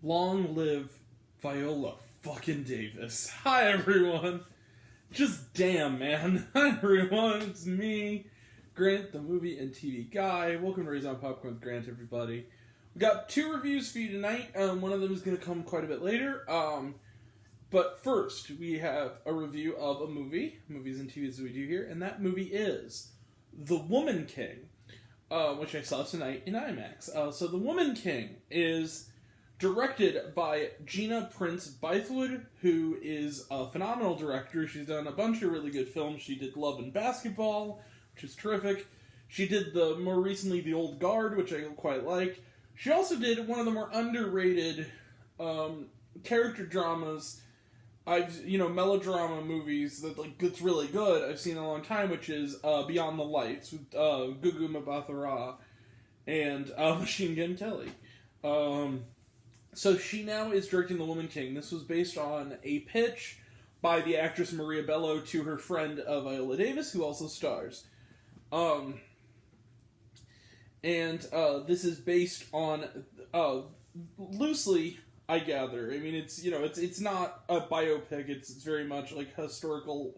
Long live Viola fucking Davis. Hi, everyone. Just damn, man. Hi, everyone. It's me, Grant, the movie and TV guy. Welcome to Raise on Popcorn with Grant, everybody. We got 2 reviews for you tonight. One of them is going to come quite a bit later. But first, we have a review of a movie. Movies and TVs that we do here. And that movie is The Woman King, which I saw tonight in IMAX. So The Woman King is directed by Gina Prince Bythewood, who is a phenomenal director. She's done a bunch of really good films. She did Love and Basketball, which is terrific. She did more recently The Old Guard, which I quite liked. She also did one of the more underrated character dramas, melodrama movies that's really good I've seen in a long time, which is Beyond the Lights with Gugu Mbatha-Raw and Machine Gun Kelly. So she now is directing The Woman King. This was based on a pitch by the actress Maria Bello to her friend Viola Davis, who also stars. This is based on loosely, I gather. I mean, it's not a biopic. It's very much like historical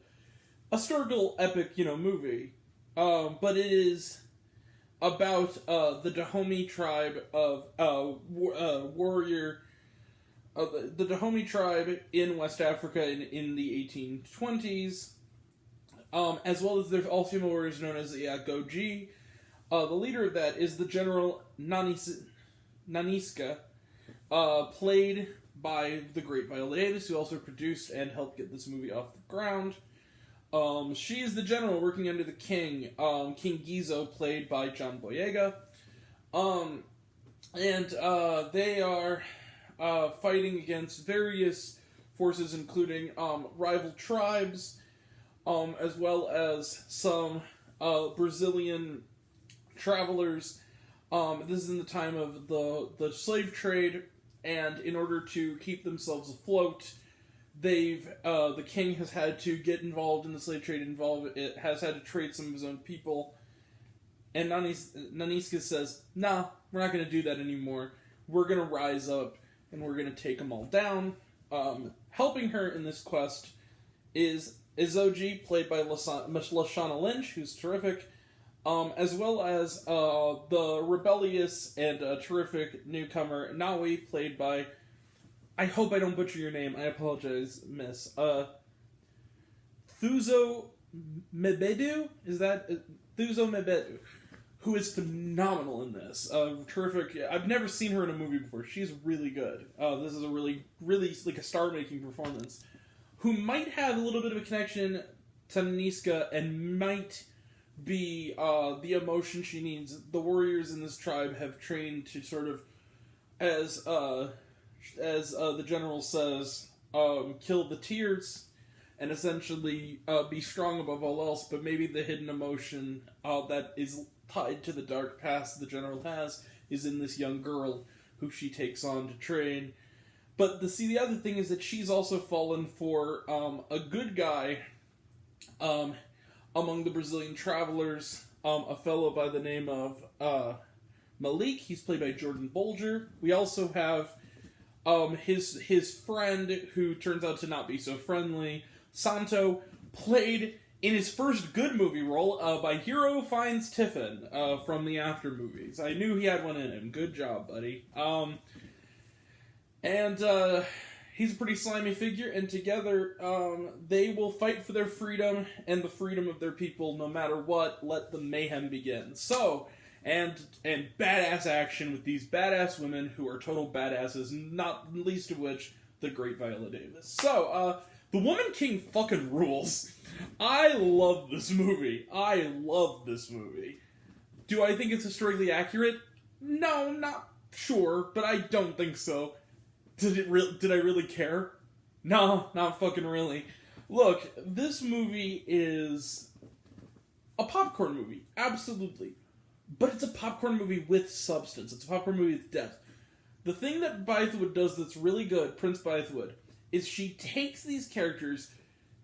epic, movie. But it is about the Dahomey tribe of the Dahomey tribe in West Africa in the 1820s, as well as there's also warriors known as the Goji. The leader of that is the General Naniska, played by the great Viola Davis, who also produced and helped get this movie off the ground. She is the general working under the king, King Gizo, played by John Boyega. They are fighting against various forces, including rival tribes, as well as some Brazilian travelers. This is in the time of the slave trade, and in order to keep themselves afloat, the king has had to get involved in the slave trade. It has had to trade some of his own people, and Naniska says, "Nah, we're not going to do that anymore. We're going to rise up, and we're going to take them all down." Helping her in this quest is Izoji, played by Lashana Lynch, who's terrific, as well as the rebellious and terrific newcomer Nawi, played by, I hope I don't butcher your name, I apologize, miss, Thuzo Mbedu? Is that Thuzo Mbedu? Who is phenomenal in this. Terrific. I've never seen her in a movie before. She's really good. This is a really, really, like a star-making performance. Who might have a little bit of a connection to Niska and might be the emotion she needs. The warriors in this tribe have trained to sort of, as the general says, kill the tears and essentially be strong above all else, but maybe the hidden emotion that is tied to the dark past the general has is in this young girl who she takes on to train. But the other thing is that she's also fallen for a good guy among the Brazilian travelers, a fellow by the name of Malik. He's played by Jordan Bolger. We also have his friend, who turns out to not be so friendly, Santo, played in his first good movie role by Hero Finds Tiffin from the After movies. I knew he had one in him. Good job, buddy. He's a pretty slimy figure, and together they will fight for their freedom and the freedom of their people no matter what. Let the mayhem begin. So, and badass action with these badass women who are total badasses, not least of which the great Viola Davis. So, The Woman King fucking rules. I love this movie. Do I think it's historically accurate? No, not sure, but I don't think so. Did I really care? No, not fucking really. Look, this movie is a popcorn movie, absolutely. But it's a popcorn movie with substance. It's a popcorn movie with depth. The thing that Bythewood does that's really good, Prince Bythewood, is she takes these characters.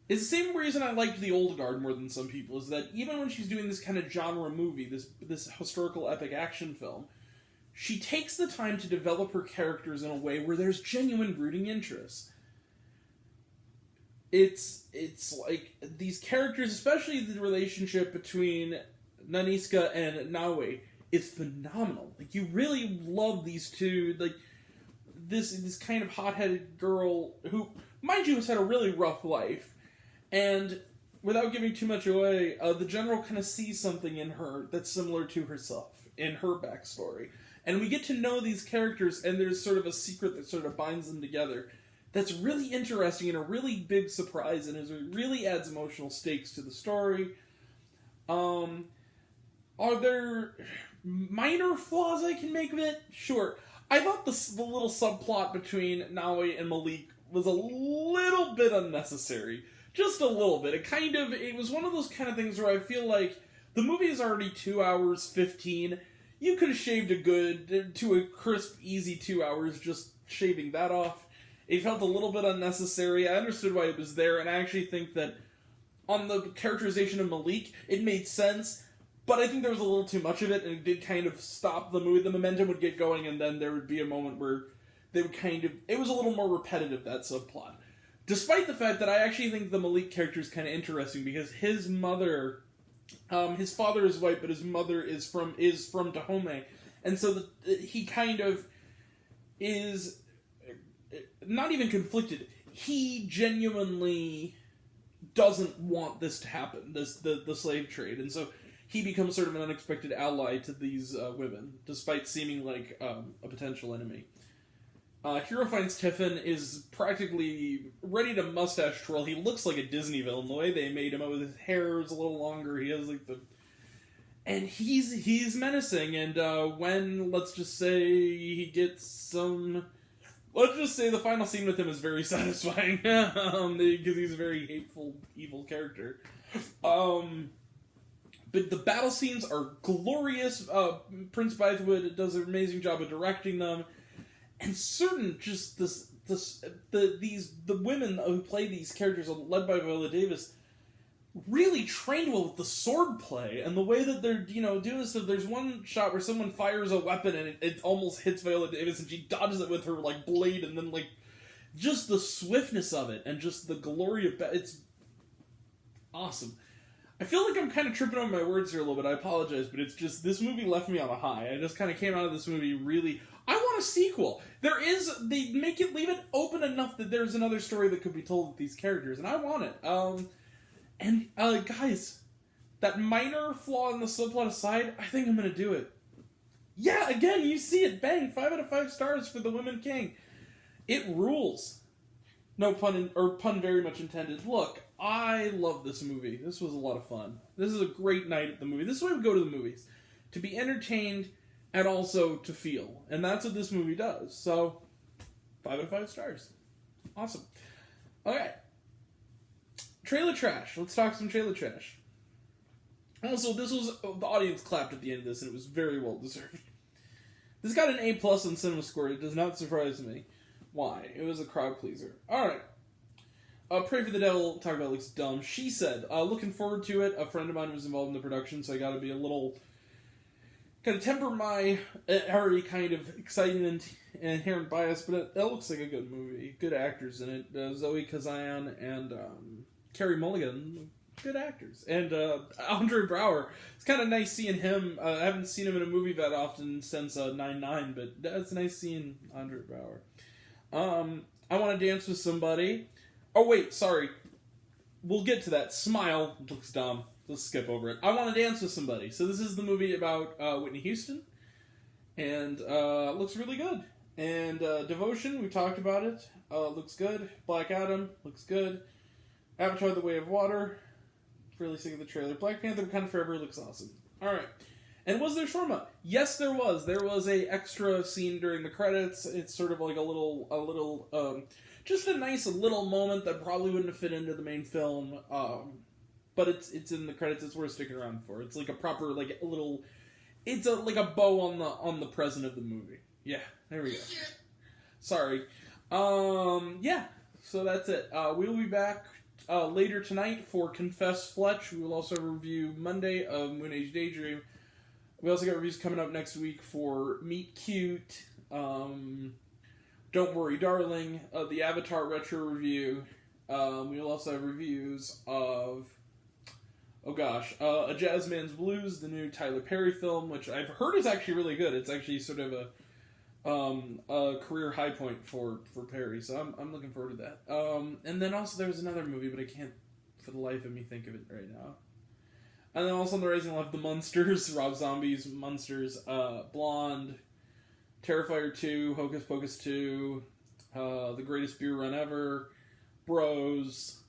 It's the same reason I liked The Old Guard more than some people, is that even when she's doing this kind of genre movie, this historical epic action film, she takes the time to develop her characters in a way where there's genuine rooting interest. It's like these characters, especially the relationship between Naniska and Nawe, is phenomenal. Like, you really love these two. Like, this kind of hot-headed girl who, mind you, has had a really rough life, and without giving too much away, the general kind of sees something in her that's similar to herself in her backstory. And we get to know these characters, and there's sort of a secret that sort of binds them together that's really interesting and a really big surprise, and it really adds emotional stakes to the story. Are there minor flaws I can make of it? Sure. I thought the little subplot between Nawe and Malik was a little bit unnecessary. Just a little bit. It was one of those kind of things where I feel like the movie is already 2 hours 15. You could have shaved to a crisp, easy 2 hours, just shaving that off. It felt a little bit unnecessary. I understood why it was there, and I actually think that on the characterization of Malik, it made sense, but I think there was a little too much of it, and it did kind of stop the movie. The momentum would get going, and then there would be a moment where they would it was a little more repetitive, that subplot. Despite the fact that I actually think the Malik character is kind of interesting, because his mother, his father is white, but his mother is from Dahomey, and so he kind of is not even conflicted. He genuinely doesn't want this to happen, the slave trade, and so he becomes sort of an unexpected ally to these women, despite seeming like a potential enemy. Hero finds Tiffin is practically ready to mustache twirl. He looks like a Disney villain. The way they made him, with his hair is a little longer. He has like and he's menacing. And when, let's just say, he gets some, let's just say the final scene with him is very satisfying because he's a very hateful, evil character. But the battle scenes are glorious. Prince Bythewood does an amazing job of directing them. And the women who play these characters, led by Viola Davis, really trained well with the sword play and the way that they're, doing stuff. There's one shot where someone fires a weapon and it almost hits Viola Davis, and she dodges it with her blade, and then just the swiftness of it and just the glory of it's awesome. I feel like I'm kind of tripping over my words here a little bit. I apologize, but it's just, this movie left me on a high. I just kind of came out of this movie really, I want a sequel. They leave it open enough that there's another story that could be told with these characters, and I want it. Guys, that minor flaw in the subplot aside, I think I'm gonna do it. Yeah, again, you see it, bang, 5 out of 5 stars for the Women King. It rules. No pun very much intended. Look, I love this movie. This was a lot of fun. This is a great night at the movie. This is why we go to the movies. To be entertained and also to feel. And that's what this movie does. So, 5 out of 5 stars. Awesome. Okay. Trailer trash. Let's talk some trailer trash. Also, the audience clapped at the end of this, and it was very well deserved. This got an A+ on CinemaScore. It does not surprise me. Why? It was a crowd pleaser. Alright. Pray for the Devil, talk about looks dumb. She said, looking forward to it. A friend of mine was involved in the production, so I gotta be a little, kind of temper my already kind of exciting and inherent bias, but it looks like a good movie. Good actors in it. Zoe Kazan and Carey Mulligan, good actors. And Andre Braugher, it's kind of nice seeing him. I haven't seen him in a movie that often since 9-9, but it's nice seeing Andre Braugher. I Want to Dance with Somebody. Oh, wait, sorry. We'll get to that. Smile. Looks dumb. Let's skip over it. I Want to Dance with Somebody. So this is the movie about Whitney Houston. And it looks really good. And Devotion, we talked about it. Looks good. Black Adam, looks good. Avatar: The Way of Water. Really sick of the trailer. Black Panther: Wakanda Forever looks awesome. Alright. And was there shawarma? Yes, there was. There was a extra scene during the credits. It's sort of like a little, just a nice little moment that probably wouldn't have fit into the main film. But it's in the credits. It's worth sticking around for. It's like a proper, it's like a bow on the present of the movie. Yeah, there we go. Sorry. Yeah. So that's it. We will be back later tonight for Confess Fletch. We will also review Monday of Moon Age Daydream. We also got reviews coming up next week for Meet Cute, Don't Worry Darling, the Avatar Retro review. We'll also have reviews of, A Jazzman's Blues, the new Tyler Perry film, which I've heard is actually really good. It's actually sort of a career high point for Perry, so I'm looking forward to that. And then also there was another movie, but I can't for the life of me think of it right now. And then also on the Rising Left, The Munsters, Rob Zombie's Munsters, Blonde, Terrifier 2, Hocus Pocus 2, The Greatest Beer Run Ever, Bros,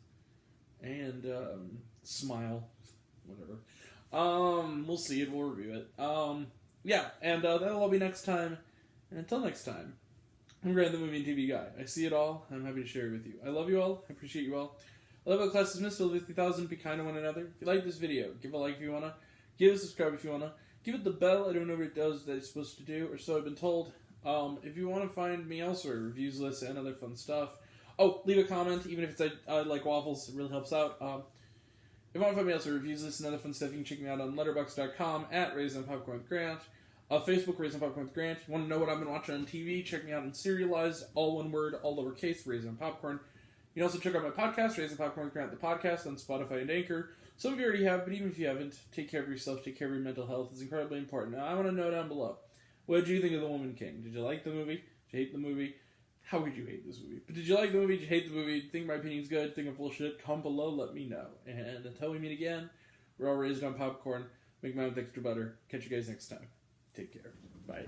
and Smile, whatever. We'll see it, we'll review it. Yeah, and that'll all be next time. And until next time, I'm Grant, the movie and TV guy. I see it all, and I'm happy to share it with you. I love you all, I appreciate you all. I love how class is missed, 50,000, be kind to one another. If you like this video, give a like if you wanna, give a subscribe if you wanna, give it the bell, I don't know what it does that it's supposed to do, or so I've been told. If you want to find me elsewhere, reviews lists, and other fun stuff. Oh, leave a comment, even if it's I like waffles, it really helps out. If you want to find me elsewhere, reviews lists, and other fun stuff, you can check me out on letterboxd.com, at Raisin Popcorn with Grant. Facebook, Raisin Popcorn with Grant. If you want to know what I've been watching on TV, check me out on Serialized, all one word, all lowercase, Raisin Popcorn. You can also check out my podcast, Raisin Popcorn with Grant, the podcast, on Spotify and Anchor. Some of you already have, but even if you haven't, take care of yourself, take care of your mental health. It's incredibly important. Now, I want to know down below, what did you think of The Woman King? Did you like the movie? Did you hate the movie? How could you hate this movie? But did you like the movie? Did you hate the movie? Think my opinion's good? Think I'm full shit? Comment below, let me know. And until we meet again, we're all raised on popcorn. Make mine with extra butter. Catch you guys next time. Take care. Bye.